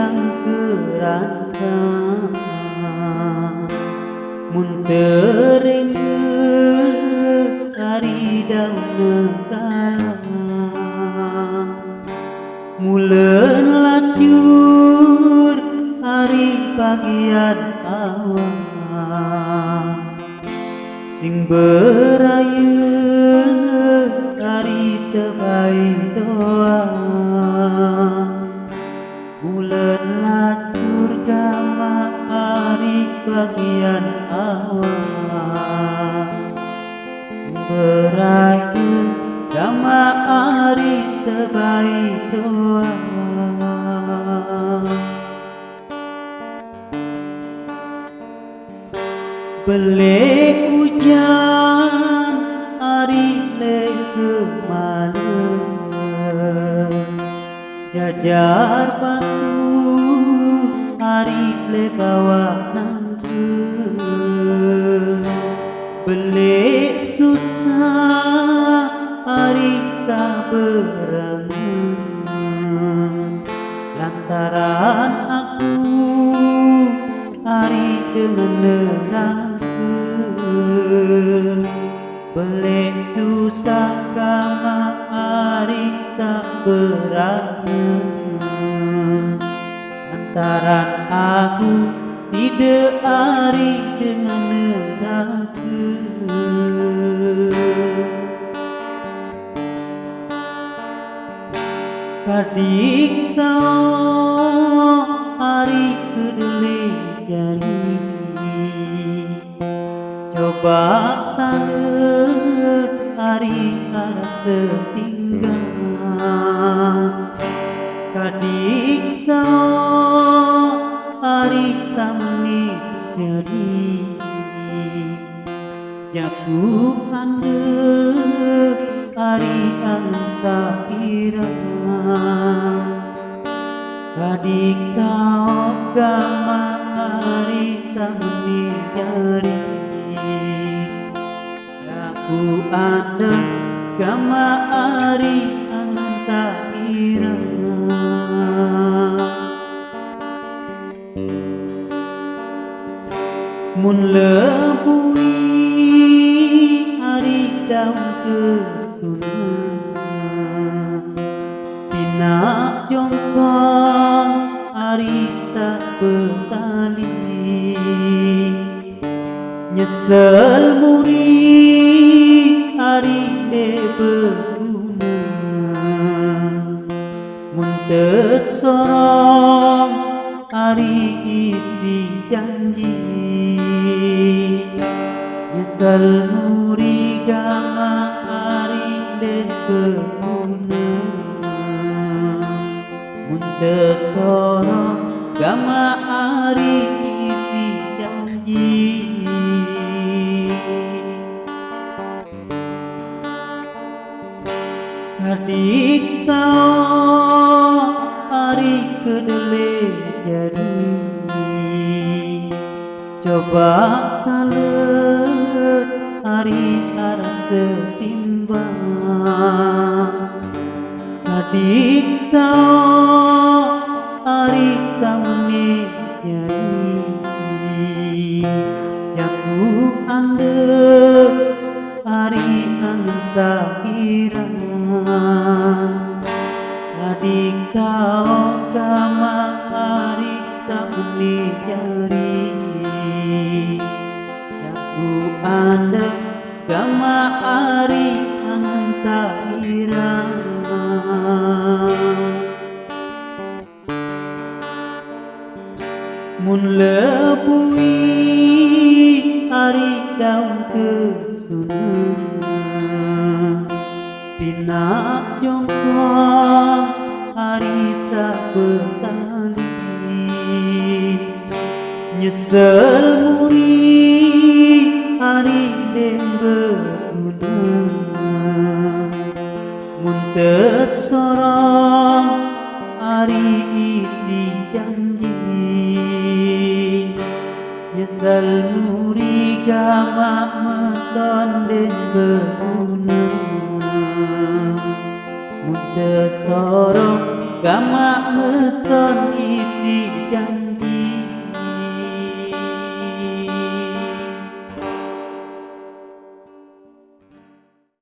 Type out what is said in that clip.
yang kerangka mun terengge hari daun negara mulen lacur hari bagian awal sing berayu hari terbaik doa bulan lacur gama hari bagian awal sing berayu gama hari terbaik doa belek hujan hari leke malam jajar batu hari le bawa nangke belek susah hari tak berangan lantaran aku hari dengan neraka belek susah kama hari tak berangan lantaran aku side hari dengan neraka kadik kau hari kedele jari coba talet hari aras tertinggal kadik kau hari samne jadi jaku handek hari angin sakira kadik kau gama hari samne jadi jaku andek gama hari angin sakira mun lebui hari daun kesunah pinak jongkong hari tak petali nyesel muri hari de berguna mun tersorong hari isi janji nyesel muri gama hari den berguna mun tersorong gama hari isi janji kadik kau hari kedele jadi coba talet hari aras tertimbang kadik kau hari kamune jadi jaku andek hari angin sakira kadik kau gama hari kamune jadi jaku andek gama hari angin sakira mun lebui hari daun kesunah pinak jongkong hari sabetali nyesel muri hari den berguna mun tersorong hari isi janji nyesel muri gama meton den berguna mun tersorong Gama meton iti janji